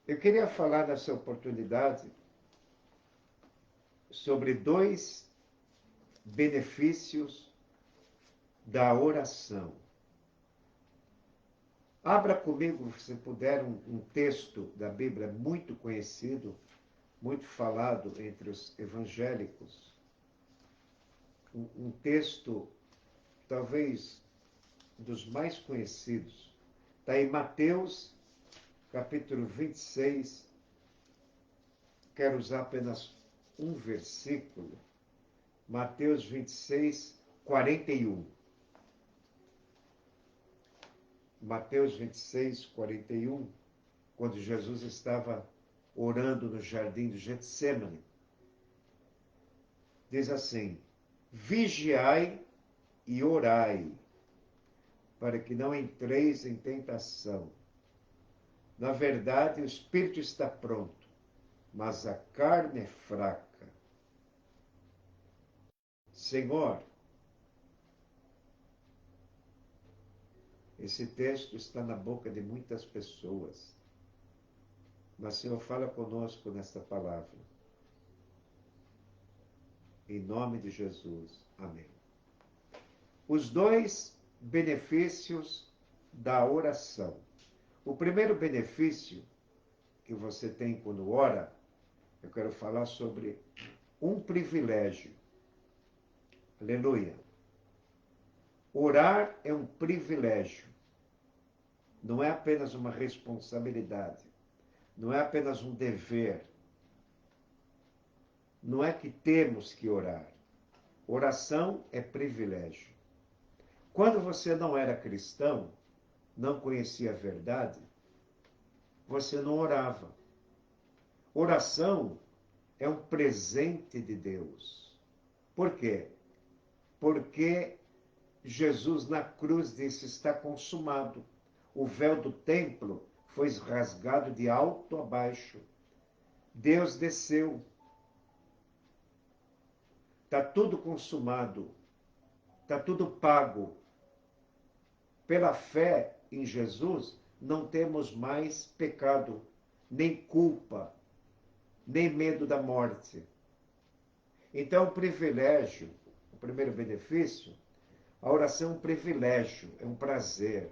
Eu queria falar nessa oportunidade sobre dois benefícios da oração. Abra comigo, se puder, um texto da Bíblia muito conhecido, muito falado entre os evangélicos. Um texto, talvez, dos mais conhecidos. Está em Mateus, capítulo 26. Quero usar apenas um versículo. Mateus 26, 41. Mateus 26, 41, quando Jesus estava orando no jardim de Getsêmani. Diz assim: vigiai e orai, para que não entreis em tentação. Na verdade, o espírito está pronto, mas a carne é fraca. Senhor, esse texto está na boca de muitas pessoas, mas Senhor, fala conosco nesta palavra. Em nome de Jesus. Amém. Os dois benefícios da oração. O primeiro benefício que você tem quando ora, eu quero falar sobre um privilégio. Aleluia. Orar é um privilégio. Não é apenas uma responsabilidade. Não é apenas um dever. Não é que temos que orar. Oração é privilégio. Quando você não era cristão, não conhecia a verdade, você não orava. Oração é um presente de Deus. Por quê? Porque Jesus na cruz disse: está consumado. O véu do templo foi rasgado de alto a baixo. Deus desceu. Está tudo consumado. Está tudo pago. Pela fé em Jesus, não temos mais pecado, nem culpa, nem medo da morte. Então, o privilégio, o primeiro benefício, a oração é um privilégio, é um prazer.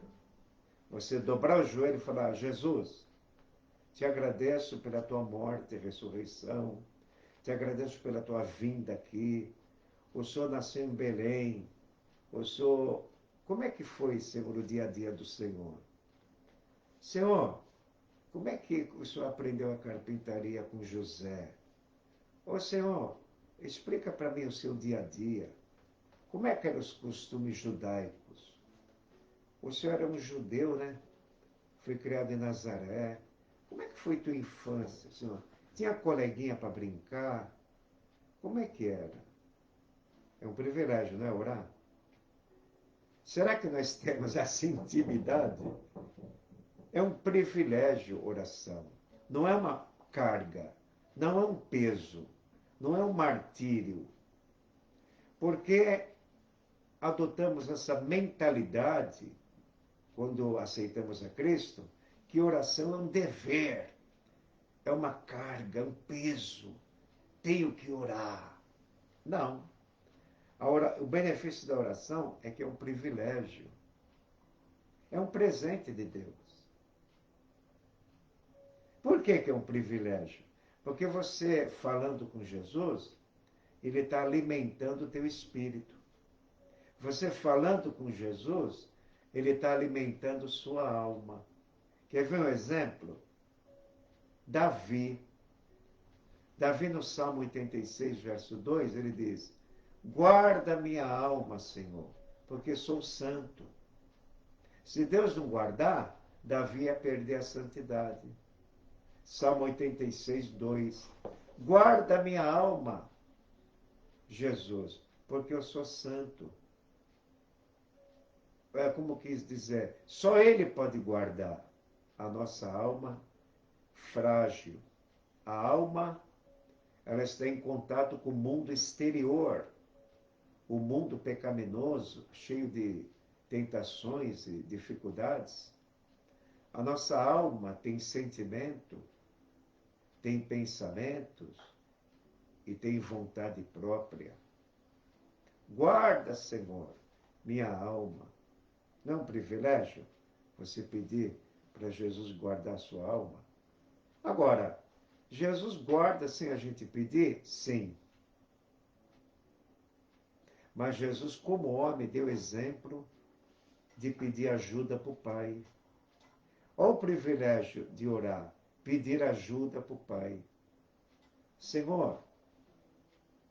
Você dobrar o joelho e falar: Jesus, te agradeço pela tua morte e ressurreição, te agradeço pela tua vinda aqui. O Senhor nasceu em Belém. O Senhor, como é que foi, Senhor, o dia a dia do Senhor? Senhor, como é que o Senhor aprendeu a carpintaria com José? Ô Senhor, explica para mim o seu dia a dia. Como é que eram os costumes judaicos? O Senhor era um judeu, né? Foi criado em Nazaré. Como é que foi tua infância, Senhor? Tinha coleguinha para brincar? Como é que era? É um privilégio, não é, orar? Será que nós temos essa intimidade? É um privilégio oração. Não é uma carga. Não é um peso. Não é um martírio. Porque adotamos essa mentalidade, quando aceitamos a Cristo, que oração é um dever, é uma carga, é um peso. Tenho que orar. Não. O benefício da oração é que é um privilégio. É um presente de Deus. Por que é um privilégio? Porque você, falando com Jesus, ele está alimentando o teu espírito. Você falando com Jesus, ele está alimentando sua alma. Quer ver um exemplo? Davi. Davi, no Salmo 86, verso 2, ele diz: guarda minha alma, Senhor, porque sou santo. Se Deus não guardar, Davi ia perder a santidade. Salmo 86, 2. Guarda minha alma, Jesus, porque eu sou santo. É como quis dizer, só Ele pode guardar a nossa alma frágil. A alma, ela está em contato com o mundo exterior, o mundo pecaminoso, cheio de tentações e dificuldades. A nossa alma tem sentimento, tem pensamentos e tem vontade própria. Guarda, Senhor, minha alma. Não é um privilégio você pedir para Jesus guardar a sua alma? Agora, Jesus guarda sem a gente pedir? Sim. Mas Jesus, como homem, deu exemplo de pedir ajuda para o Pai. Olha o privilégio de orar, pedir ajuda para o Pai. Senhor,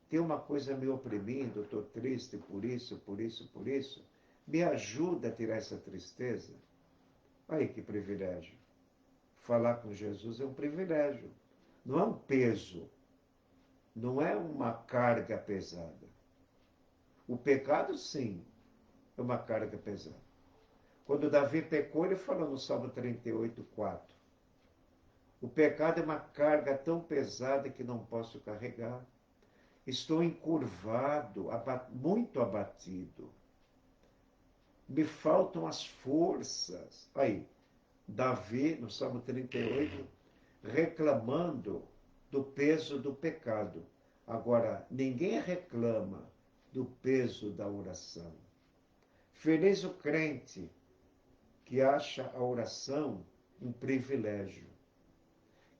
tem uma coisa me oprimindo, eu estou triste por isso, por isso, por isso. Me ajuda a tirar essa tristeza. Aí que privilégio. Falar com Jesus é um privilégio. Não é um peso. Não é uma carga pesada. O pecado, sim, é uma carga pesada. Quando Davi pecou, ele falou no Salmo 38:4. O pecado é uma carga tão pesada que não posso carregar. Estou encurvado, muito abatido. Me faltam as forças. Aí, Davi, no Salmo 38, reclamando do peso do pecado. Agora, ninguém reclama do peso da oração. Feliz o crente que acha a oração um privilégio,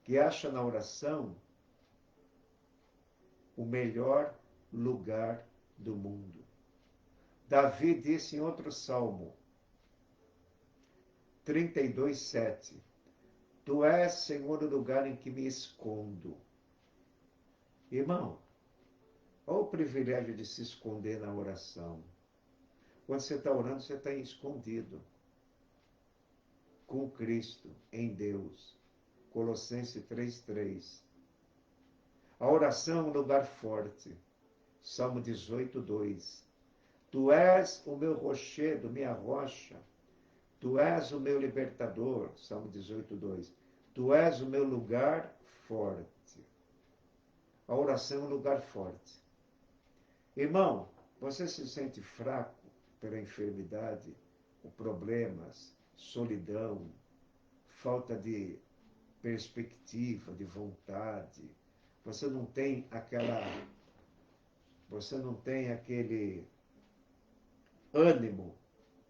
que acha na oração o melhor lugar do mundo. Davi disse em outro salmo, 32:7, Tu és, Senhor, o lugar em que me escondo. Irmão, olha o privilégio de se esconder na oração. Quando você está orando, você está escondido. Com Cristo, em Deus. Colossenses 3:3. A oração é um lugar forte. Salmo 18:2. Tu és o meu rochedo, minha rocha. Tu és o meu libertador. Salmo 18:2. Tu és o meu lugar forte. A oração é um lugar forte. Irmão, você se sente fraco pela enfermidade, ou problemas, solidão, falta de perspectiva, de vontade. Você não tem aquele ânimo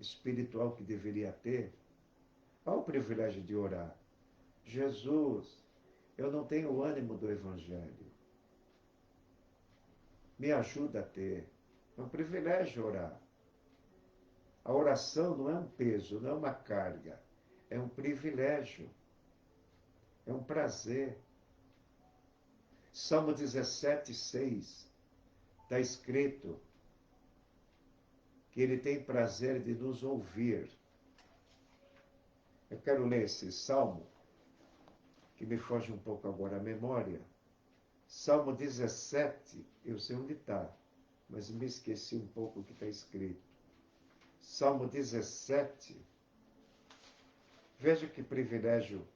espiritual que deveria ter. Olha o privilégio de orar. Jesus, eu não tenho o ânimo do Evangelho. Me ajuda a ter. É um privilégio orar. A oração não é um peso, não é uma carga. É um privilégio. É um prazer. Salmo 17:6 está escrito que ele tem prazer de nos ouvir. Eu quero ler esse salmo, que me foge um pouco agora a memória. Salmo 17, eu sei onde está, mas me esqueci um pouco o que está escrito. Salmo 17, veja que privilégio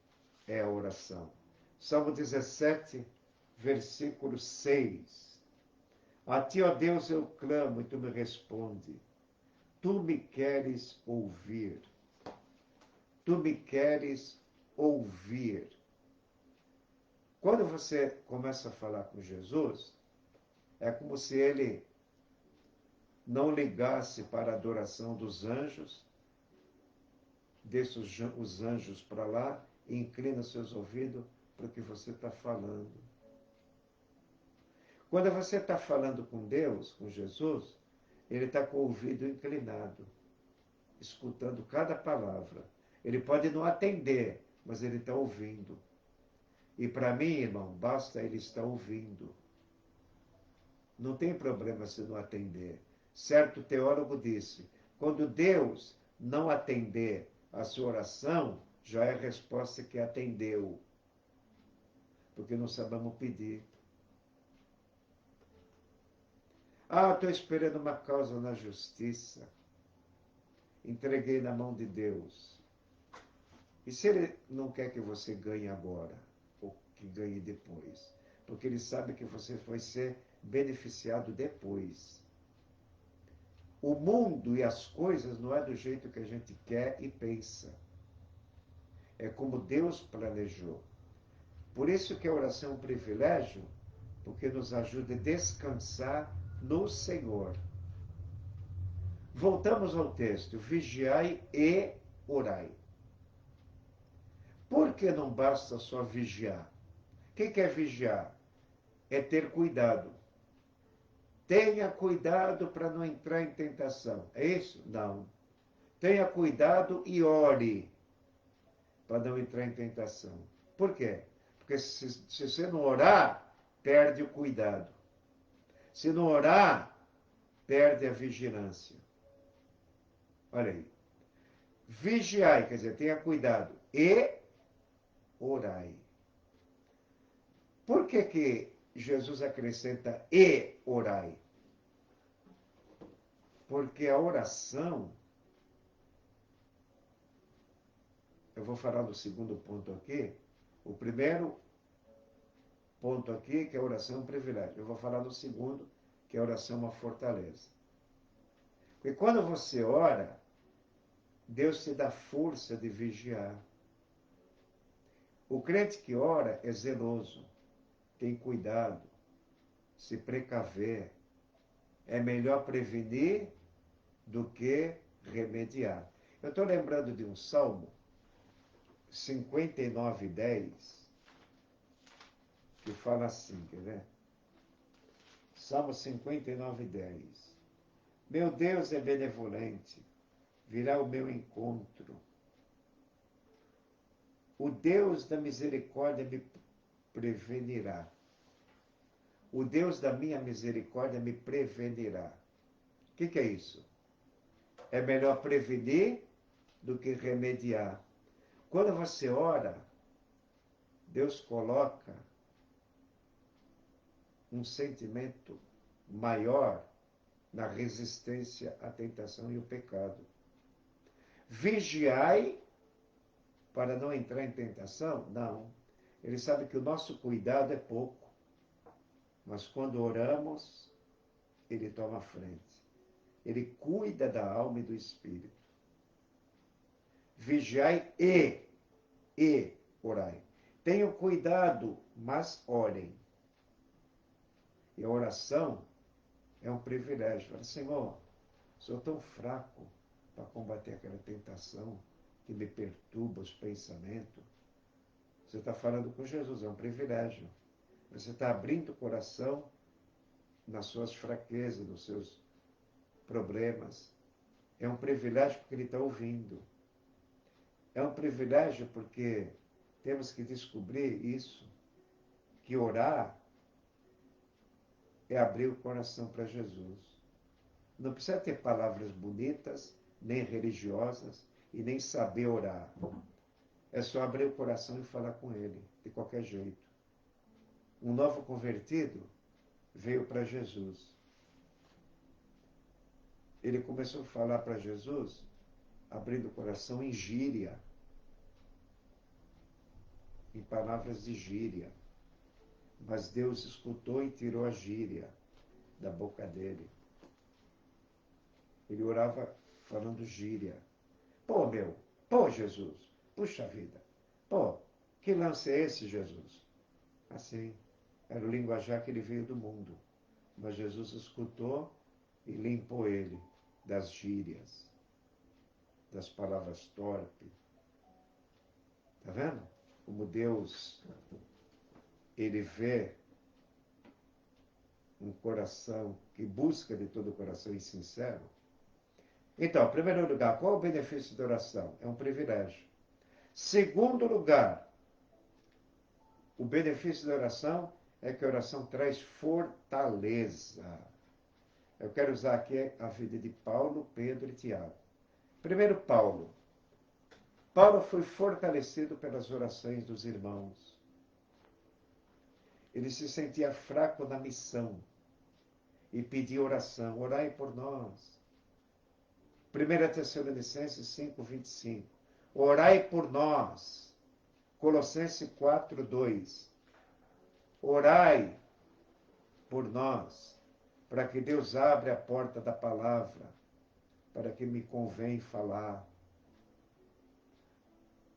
é a oração. Salmo 17, versículo 6. A ti, ó Deus, eu clamo e tu me responde. Tu me queres ouvir. Tu me queres ouvir. Quando você começa a falar com Jesus, é como se ele não ligasse para a adoração dos anjos, deixa os anjos para lá e inclina seus ouvidos para o que você está falando. Quando você está falando com Deus, com Jesus, ele está com o ouvido inclinado, escutando cada palavra. Ele pode não atender, mas ele está ouvindo. E para mim, irmão, basta ele estar ouvindo. Não tem problema se não atender. Certo teólogo disse, quando Deus não atender a sua oração, já é a resposta que atendeu. Porque não sabemos pedir. Estou esperando uma causa na justiça. Entreguei na mão de Deus. E se ele não quer que você ganhe agora, ou que ganhe depois? Porque ele sabe que você vai ser beneficiado depois. O mundo e as coisas não é do jeito que a gente quer e pensa. É como Deus planejou. Por isso que a oração é um privilégio, porque nos ajuda a descansar no Senhor. Voltamos ao texto, vigiai e orai. Por que não basta só vigiar? O que é vigiar? É ter cuidado. Tenha cuidado para não entrar em tentação. É isso? Não. Tenha cuidado e ore para não entrar em tentação. Por quê? Porque se você não orar, perde o cuidado. Se não orar, perde a vigilância. Olha aí. Vigiai, quer dizer, tenha cuidado. E orai. Por que Jesus acrescenta e orai? Porque a oração, eu vou falar do segundo ponto aqui. O primeiro ponto aqui, que a oração é um privilégio. Eu vou falar do segundo, que a oração é uma fortaleza. Porque quando você ora, Deus te dá força de vigiar. O crente que ora é zeloso, tem cuidado, se precaver. É melhor prevenir do que remediar. Eu estou lembrando de um salmo, 59:10, que fala assim, quer ver? Salmo 59:10. Meu Deus é benevolente, virá ao meu encontro. O Deus da misericórdia me prevenirá. O Deus da minha misericórdia me prevenirá. O que é isso? É melhor prevenir do que remediar. Quando você ora, Deus coloca um sentimento maior na resistência à tentação e ao pecado. Vigiai para não entrar em tentação? Não. Ele sabe que o nosso cuidado é pouco. Mas quando oramos, ele toma a frente. Ele cuida da alma e do espírito. Vigiai e orai. Tenham cuidado, mas orem. E a oração é um privilégio. Fala, Senhor, sou tão fraco para combater aquela tentação que me perturba os pensamentos. Você está falando com Jesus, é um privilégio. Você está abrindo o coração nas suas fraquezas, nos seus problemas. É um privilégio porque ele está ouvindo. É um privilégio porque temos que descobrir isso, que orar é abrir o coração para Jesus. Não precisa ter palavras bonitas, nem religiosas, e nem saber orar. É só abrir o coração e falar com ele, de qualquer jeito. Um novo convertido veio para Jesus. Ele começou a falar para Jesus, abrindo o coração em gíria, em palavras de gíria. Mas Deus escutou e tirou a gíria da boca dele. Ele orava falando gíria. Pô, Jesus, puxa vida. Pô, que lance é esse, Jesus? Assim, era o linguajar que ele veio do mundo. Mas Jesus escutou e limpou ele das gírias, das palavras torpes. Está vendo? Como Deus, ele vê um coração que busca de todo o coração e sincero. Então, em primeiro lugar, qual é o benefício da oração? É um privilégio. Segundo lugar, o benefício da oração é que a oração traz fortaleza. Eu quero usar aqui a vida de Paulo, Pedro e Tiago. Primeiro, Paulo. Paulo foi fortalecido pelas orações dos irmãos. Ele se sentia fraco na missão e pedia oração. Orai por nós. 1 Tessalonicenses 5:25. Orai por nós. Colossenses 4:2. Orai por nós, para que Deus abra a porta da palavra, para que me convém falar.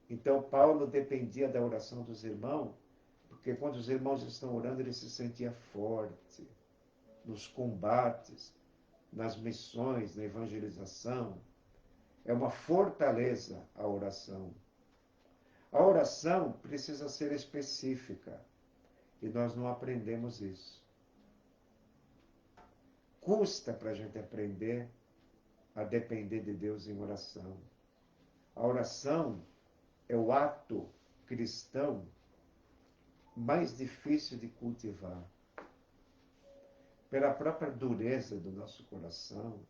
Então, Paulo dependia da oração dos irmãos, Porque quando os irmãos estão orando, ele se sentia forte nos combates, nas missões, na evangelização. É uma fortaleza a oração. A oração precisa ser específica e nós não aprendemos isso. Custa para a gente aprender a depender de Deus em oração. A oração é o ato cristão mais difícil de cultivar. Pela própria dureza do nosso coração,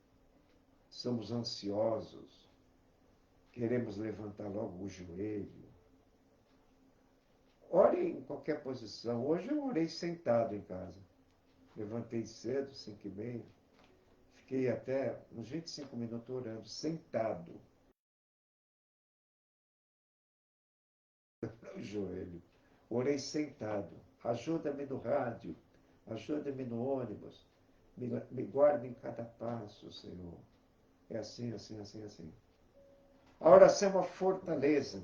somos ansiosos, queremos levantar logo o joelho. Ore em qualquer posição. Hoje eu orei sentado em casa. Levantei cedo, 5h30. Fiquei até uns 25 minutos orando, sentado. No joelho. Orei sentado. Ajuda-me no rádio. Ajuda-me no ônibus. Me guarda em cada passo, Senhor. É assim, assim, assim, assim. A oração é uma fortaleza.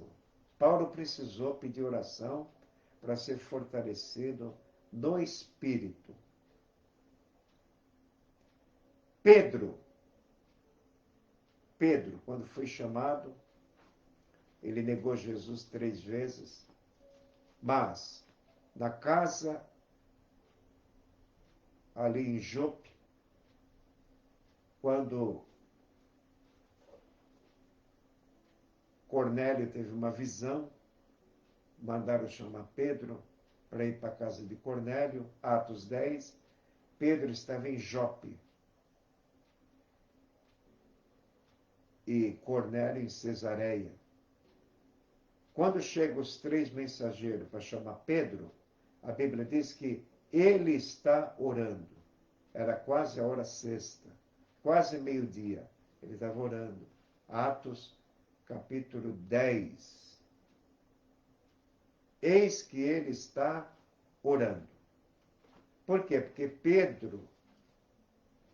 Paulo precisou pedir oração para ser fortalecido no espírito. Pedro, quando foi chamado, ele negou Jesus 3 vezes, mas na casa ali em Jope, quando Cornélio teve uma visão, mandaram chamar Pedro para ir para a casa de Cornélio, Atos 10, Pedro estava em Jope e Cornélio em Cesareia. Quando chegam os 3 mensageiros para chamar Pedro, a Bíblia diz que ele está orando. Era quase a hora sexta, quase meio-dia. Ele estava orando. Atos, capítulo 10. Eis que ele está orando. Por quê? Porque Pedro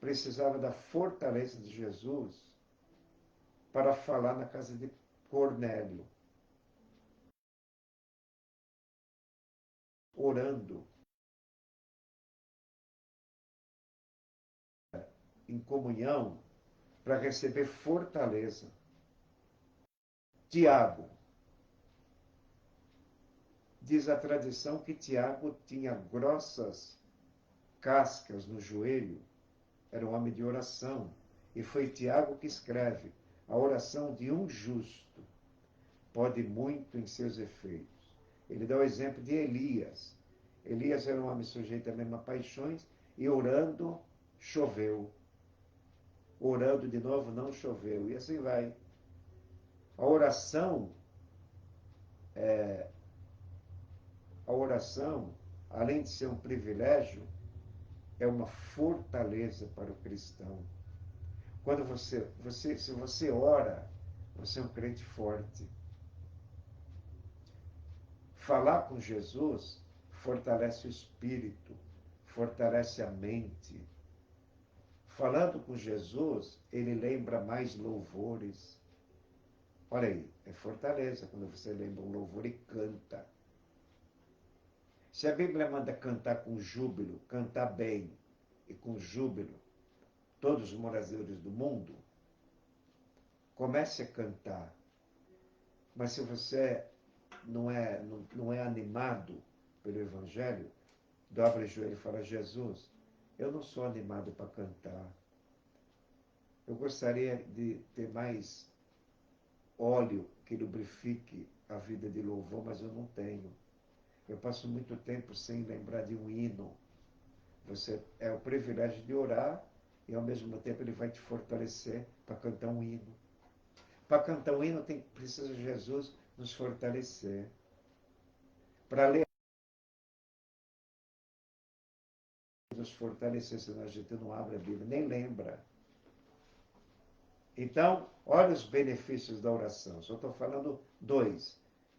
precisava da fortaleza de Jesus para falar na casa de Cornélio. Orando em comunhão para receber fortaleza. Tiago. Diz a tradição que Tiago tinha grossas cascas no joelho. Era um homem de oração. E foi Tiago que escreve: a oração de um justo pode muito em seus efeitos. Ele dá o exemplo de Elias. Elias era um homem sujeito a mesmas paixões e orando, choveu. Orando de novo, não choveu. E assim vai. A oração, além de ser um privilégio, é uma fortaleza para o cristão. Quando se você ora, você é um crente forte. Falar com Jesus fortalece o espírito, fortalece a mente. Falando com Jesus, ele lembra mais louvores. Olha aí, é fortaleza quando você lembra um louvor e canta. Se a Bíblia manda cantar com júbilo, cantar bem e com júbilo, todos os moradores do mundo, comece a cantar. Mas se você não é animado pelo Evangelho, dobra o joelho e fala: Jesus, eu não sou animado para cantar. Eu gostaria de ter mais óleo que lubrifique a vida de louvor, mas eu não tenho. Eu passo muito tempo sem lembrar de um hino. Você é o privilégio de orar e ao mesmo tempo ele vai te fortalecer para cantar um hino. Para cantar um hino precisa Jesus nos fortalecer. Para ler, nos fortalecer, senão a gente não abre a Bíblia, nem lembra. Então, olha os benefícios da oração. Só estou falando 2.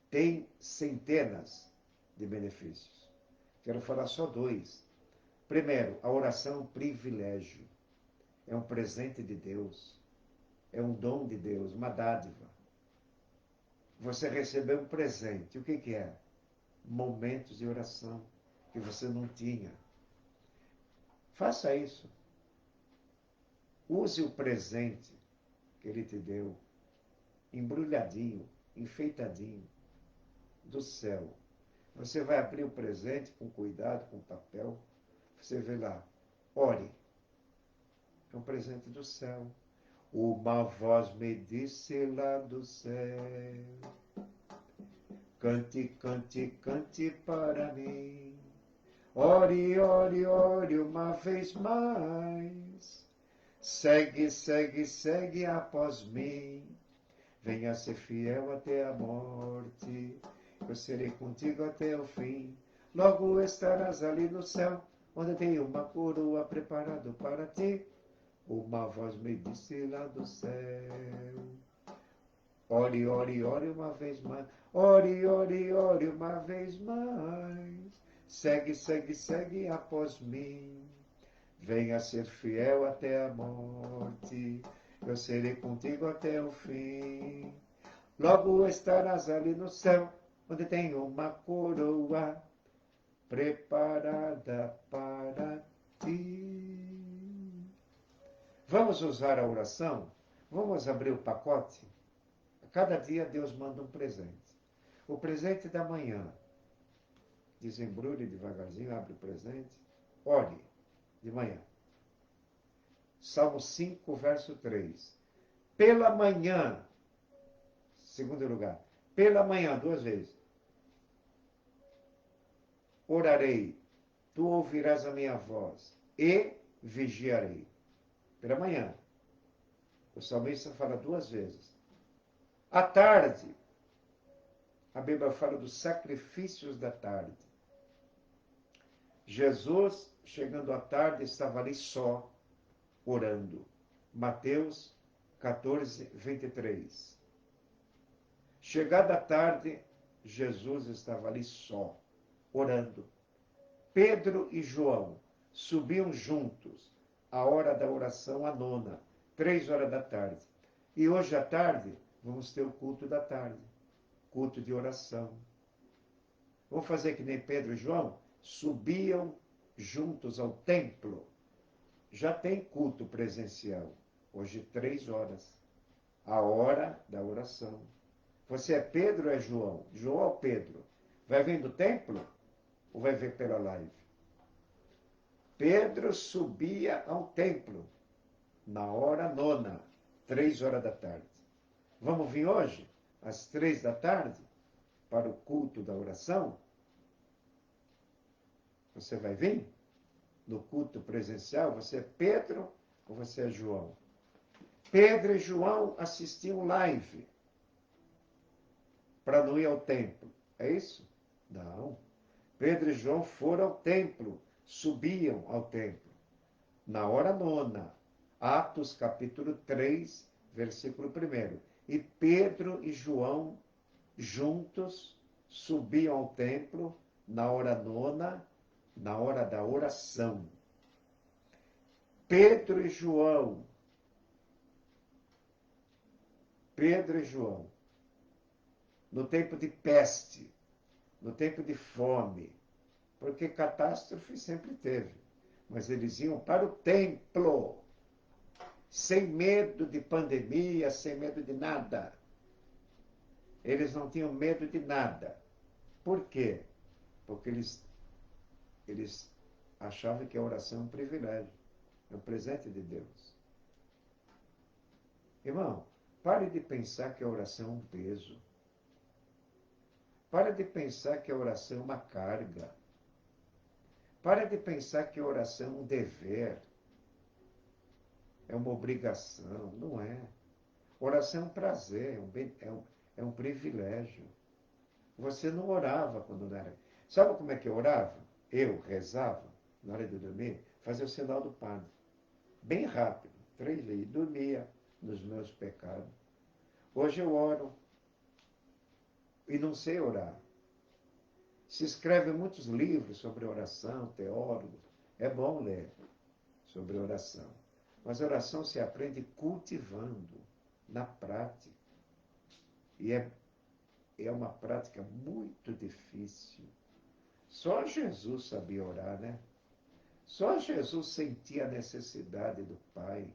Tem centenas de benefícios. Quero falar só 2. Primeiro, a oração é um privilégio. É um presente de Deus. É um dom de Deus, uma dádiva. Você recebeu um presente. O que é? momentos de oração que você não tinha. Faça isso. Use o presente que ele te deu, embrulhadinho, enfeitadinho, do céu. Você vai abrir o presente com cuidado, com papel. Você vê lá, ore. É um presente do céu. Uma voz me disse lá do céu, cante, cante, cante para mim. Ore, ore, ore uma vez mais. Segue, segue, segue após mim. Venha ser fiel até a morte. Eu serei contigo até o fim. Logo estarás ali no céu, onde tem uma coroa preparada para ti. Uma voz me disse lá do céu. Ore, ore, ore uma vez mais. Ore, ore, ore uma vez mais. Segue, segue, segue após mim. Venha ser fiel até a morte. Eu serei contigo até o fim. Logo estarás ali no céu, onde tem uma coroa preparada para ti. Vamos usar a oração? Vamos abrir o pacote? A cada dia Deus manda um presente. O presente da manhã. Desembrulhe devagarzinho, abre o presente. Ore de manhã. Salmo 5, verso 3. Pela manhã, segundo lugar, pela manhã, 2 vezes. Orarei, tu ouvirás a minha voz e vigiarei. Pela manhã. O salmista fala 2 vezes. À tarde, a Bíblia fala dos sacrifícios da tarde. Jesus, chegando à tarde, estava ali só, orando. Mateus 14, 23. Chegada a tarde, Jesus estava ali só, orando. Pedro e João subiam juntos, a hora da oração, a 9, 3 da tarde. E hoje à tarde, vamos ter o culto da tarde, culto de oração. Vamos fazer que nem Pedro e João? Subiam juntos ao templo. Já tem culto presencial. Hoje, 3 a hora da oração. Você é Pedro ou é João? João ou Pedro? Vai vir do templo ou vai ver pela live? Pedro subia ao templo na hora 9, 3 da tarde. Vamos vir hoje, às 3 da tarde, para o culto da oração? Você vai vir? No culto presencial, você é Pedro ou você é João? Pedro e João assistiam live para não ir ao templo. É isso? Não. Pedro e João foram ao templo, subiam ao templo. Na hora 9, Atos capítulo 3, versículo 1. E Pedro e João juntos subiam ao templo na hora 9, na hora da oração. Pedro e João, no tempo de peste, no tempo de fome, porque catástrofe sempre teve, mas eles iam para o templo, sem medo de pandemia, sem medo de nada. Eles não tinham medo de nada. Por quê? Porque eles achavam que a oração é um privilégio, é um presente de Deus. Irmão, pare de pensar que a oração é um peso. Pare de pensar que a oração é uma carga. Pare de pensar que a oração é um dever. É uma obrigação. Não é. Oração é um prazer, é um privilégio. Você não orava quando não era. Sabe como é que eu orava? Eu rezava, na hora de dormir, fazia o sinal do padre. Bem rápido, 3 vezes. Dormia nos meus pecados. Hoje eu oro e não sei orar. Se escrevem muitos livros sobre oração, teólogos. É bom ler sobre oração. Mas a oração se aprende cultivando, na prática. E é uma prática muito difícil. Só Jesus sabia orar, né? Só Jesus sentia a necessidade do Pai.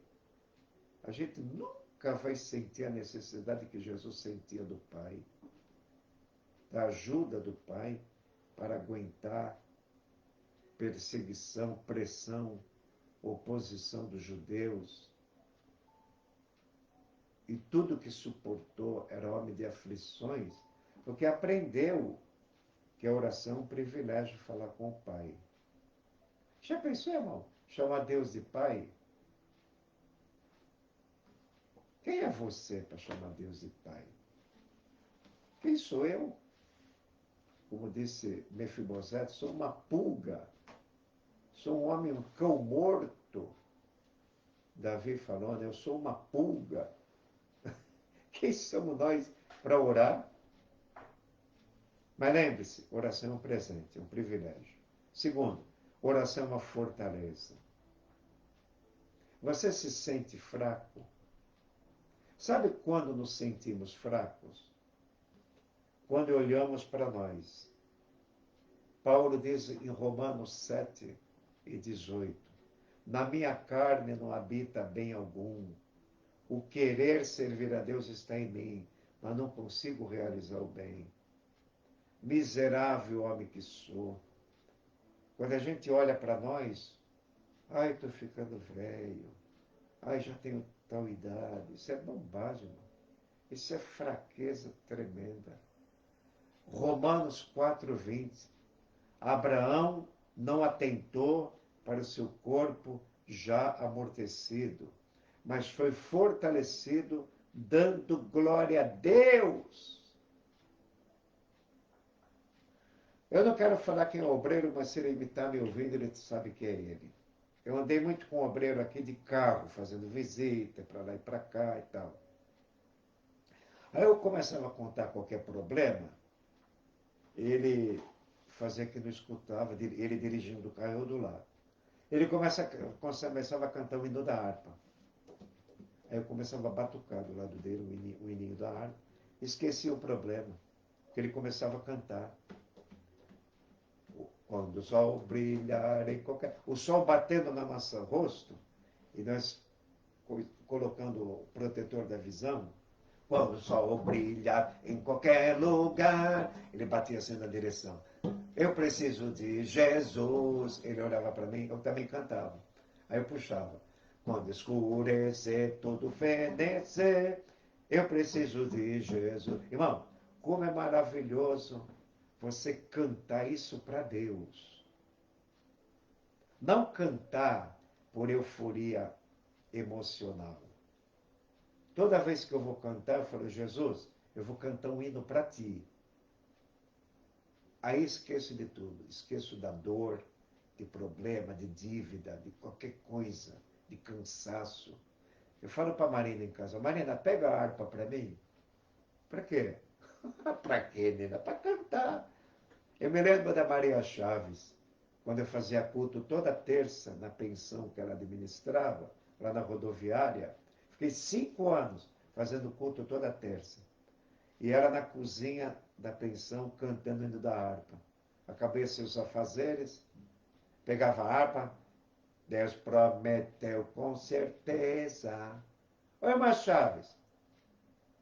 A gente nunca vai sentir a necessidade que Jesus sentia do Pai, da ajuda do Pai para aguentar perseguição, pressão, oposição dos judeus. E tudo que suportou era homem de aflições, porque aprendeu que a oração é um privilégio falar com o Pai. Já pensou, irmão? Chamar Deus de Pai? Quem é você para chamar Deus de Pai? Quem sou eu? Como disse Mefibosete, sou uma pulga. Sou um homem, um cão morto. Davi falou, né? Eu sou uma pulga. Quem somos nós para orar? Mas lembre-se, oração é um presente, é um privilégio. Segundo, oração é uma fortaleza. Você se sente fraco? Sabe quando nos sentimos fracos? Quando olhamos para nós. Paulo diz em Romanos 7:18, na minha carne não habita bem algum. O querer servir a Deus está em mim, mas não consigo realizar o bem. Miserável homem que sou. Quando a gente olha para nós, ai, estou ficando velho, ai, já tenho tal idade. Isso é bobagem, irmão. Isso é fraqueza tremenda. Romanos 4:20. Abraão não atentou para o seu corpo já amortecido, mas foi fortalecido, dando glória a Deus. Eu não quero falar quem é obreiro, mas se ele imitar me ouvindo, ele sabe que é ele. Eu andei muito com obreiro aqui de carro, fazendo visita para lá e para cá e tal. Aí eu começava a contar qualquer problema, ele fazia que não escutava, ele dirigindo o carro eu do lado. Ele começava a cantar o hino da harpa. Aí eu começava a batucar do lado dele o hininho da harpa. Esquecia o problema, porque ele começava a cantar. Quando o sol brilhar em qualquer... O sol batendo no nosso rosto, e nós colocando o protetor da visão, quando o sol brilhar em qualquer lugar, ele batia assim na direção. Eu preciso de Jesus. Ele olhava para mim, eu também cantava. Aí eu puxava. Quando escurecer, tudo fenecer, eu preciso de Jesus. Irmão, como é maravilhoso você cantar isso para Deus. Não cantar por euforia emocional. Toda vez que eu vou cantar, eu falo, Jesus, eu vou cantar um hino para ti. Aí esqueço de tudo. Esqueço da dor, de problema, de dívida, de qualquer coisa, de cansaço. Eu falo para a Marina em casa, Marina, pega a harpa para mim. Para quê? Para quê, Nina? Para cantar. Eu me lembro da Maria Chaves, quando eu fazia culto toda terça na pensão que ela administrava, lá na rodoviária. Fiquei 5 anos fazendo culto toda terça. E ela na cozinha da pensão cantando o hino da harpa. Acabei seus afazeres, pegava a harpa, Deus prometeu com certeza. Oi, irmã Chaves,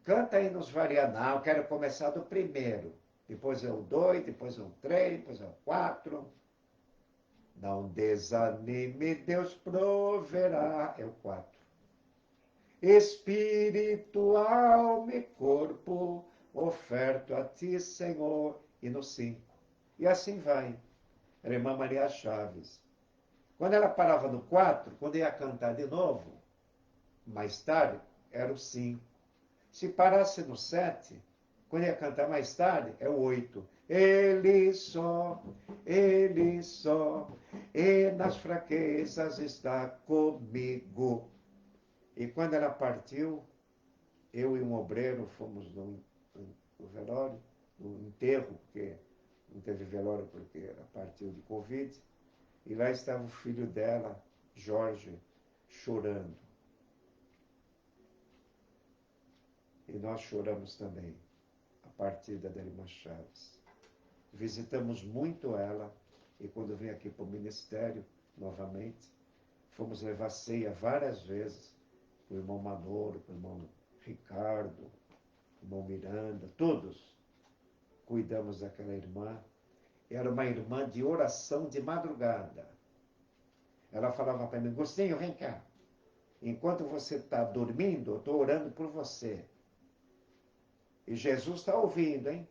canta aí nos varianal, quero começar do primeiro. Depois é o 2, depois é o 3, depois é o 4. Não desanime, Deus proverá. É o 4. Espírito, alma e corpo, oferto a ti, Senhor. E no 5. E assim vai. Era a irmã Maria Chaves. Quando ela parava no 4, quando ia cantar de novo, mais tarde, era o 5. Se parasse no 7, quando ia cantar mais tarde, é o 8. Ele só, e nas fraquezas está comigo. E quando ela partiu, eu e um obreiro fomos no velório, no enterro, porque não teve velório porque ela partiu de Covid, e lá estava o filho dela, Jorge, chorando. E nós choramos também a partida da irmã Chaves. visitamos muito ela, e quando vim aqui para o ministério, novamente, fomos levar ceia várias vezes, para o irmão Manolo, para o irmão Ricardo, irmão Miranda, todos cuidamos daquela irmã. Era uma irmã de oração de madrugada. Ela falava para mim: Agostinho, vem cá. Enquanto você está dormindo, eu estou orando por você. E Jesus está ouvindo, hein?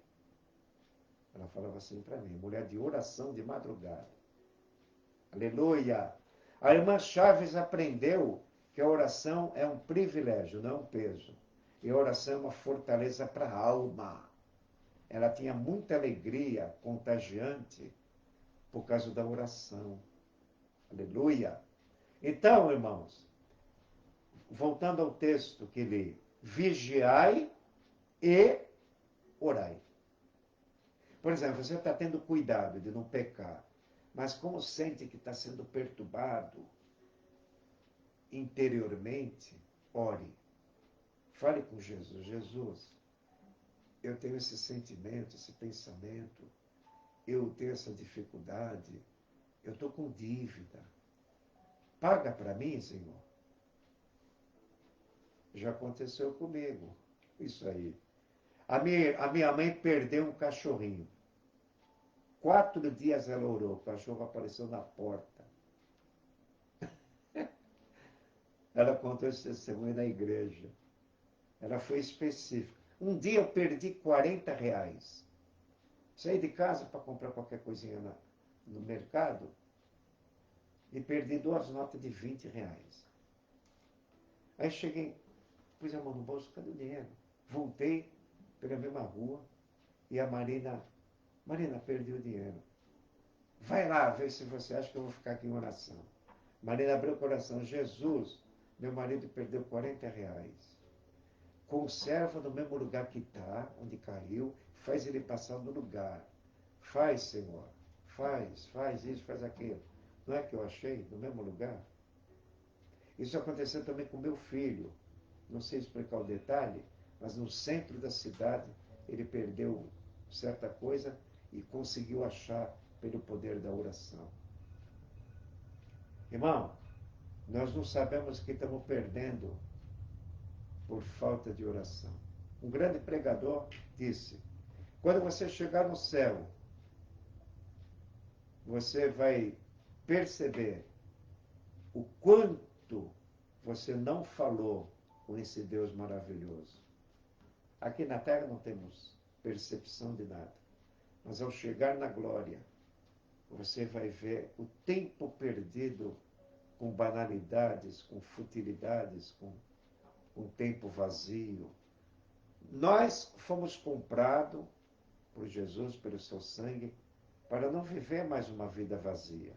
Ela falava assim para mim, mulher de oração de madrugada. Aleluia! A irmã Chaves aprendeu que a oração é um privilégio, não é um peso. E a oração é uma fortaleza para a alma. Ela tinha muita alegria contagiante por causa da oração. Aleluia! Então, irmãos, voltando ao texto que li, vigiai e orai. Por exemplo, você está tendo cuidado de não pecar, mas como sente que está sendo perturbado interiormente, ore. Fale com Jesus. Jesus, eu tenho esse sentimento, esse pensamento, eu tenho essa dificuldade, eu estou com dívida. Paga para mim, Senhor. Já aconteceu comigo, isso aí. A minha mãe perdeu um cachorrinho. 4 dias ela orou, o cachorro apareceu na porta. Ela contou esse testemunho na igreja. Ela foi específica. Um dia eu perdi R$ 40. Saí de casa para comprar qualquer coisinha no mercado e perdi 2 notas de R$ 20. Aí cheguei, pus a mão no bolso, cadê o dinheiro? Voltei pela mesma rua e a Marina, perdi o dinheiro. Vai lá ver se você acha que eu vou ficar aqui em oração. Marina abriu o coração. Jesus, meu marido perdeu R$ 40. Conserva no mesmo lugar que está, onde caiu, faz ele passar no lugar. Faz, Senhor. Faz isso, faz aquilo. Não é que eu achei? No mesmo lugar? Isso aconteceu também com meu filho. Não sei explicar o detalhe, mas no centro da cidade ele perdeu certa coisa e conseguiu achar pelo poder da oração. Irmão, nós não sabemos o que estamos perdendo por falta de oração. Um grande pregador disse: quando você chegar no céu, você vai perceber o quanto você não falou com esse Deus maravilhoso. Aqui na terra não temos percepção de nada, mas ao chegar na glória, você vai ver o tempo perdido com banalidades, com futilidades, com tempo vazio. Nós fomos comprados por Jesus, pelo seu sangue, para não viver mais uma vida vazia.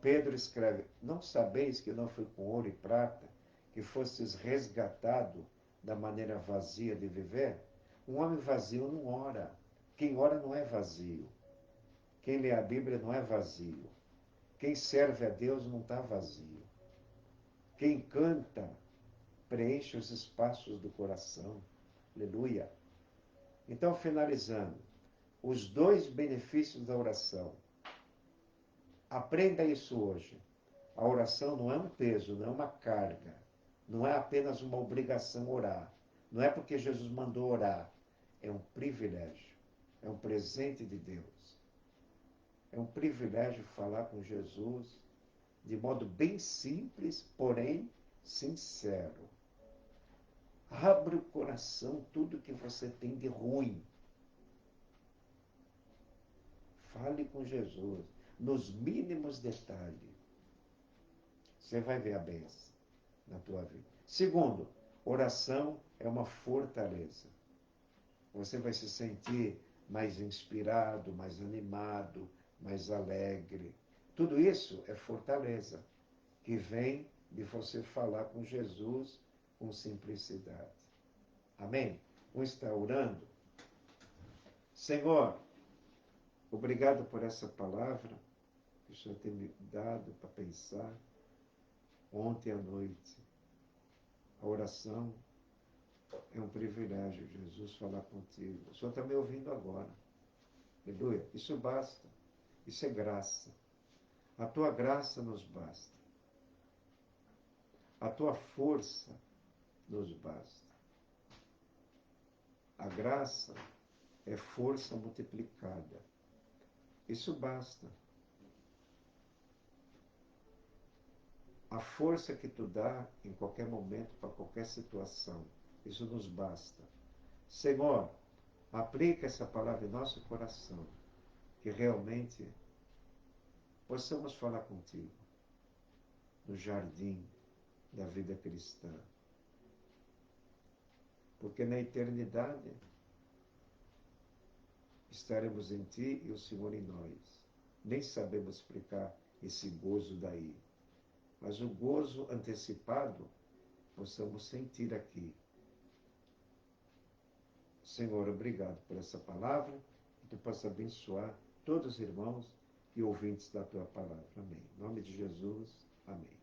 Pedro escreve: não sabeis que não foi com ouro e prata que fostes resgatado da maneira vazia de viver? Um homem vazio não ora. Quem ora não é vazio. Quem lê a Bíblia não é vazio. Quem serve a Deus não está vazio. Quem canta preenche os espaços do coração. Aleluia. Então, finalizando, os 2 benefícios da oração. Aprenda isso hoje. A oração não é um peso, não é uma carga. Não é apenas uma obrigação orar. Não é porque Jesus mandou orar. É um privilégio. É um presente de Deus. É um privilégio falar com Jesus de modo bem simples, porém sincero. Abre o coração, tudo que você tem de ruim. Fale com Jesus, nos mínimos detalhes. Você vai ver a bênção na tua vida. Segundo, oração é uma fortaleza. Você vai se sentir mais inspirado, mais animado, mais alegre. Tudo isso é fortaleza, que vem de você falar com Jesus com simplicidade. Amém? Vamos estar orando. Senhor, obrigado por essa palavra que o Senhor tem me dado para pensar. Ontem à noite, a oração É um privilégio, Jesus, falar contigo. O Senhor está me ouvindo agora. Aleluia. Isso basta. Isso é graça. A tua graça nos basta. A tua força nos basta. A graça é força multiplicada. Isso basta. A força que tu dá em qualquer momento, para qualquer situação, isso nos basta. Senhor, aplica essa palavra em nosso coração, que realmente possamos falar contigo no jardim da vida cristã. Porque na eternidade estaremos em ti e o Senhor em nós. Nem sabemos explicar esse gozo daí. Mas o gozo antecipado possamos sentir aqui. Senhor, obrigado por essa palavra, que tu possa abençoar todos os irmãos e ouvintes da tua palavra. Amém. Em nome de Jesus, amém.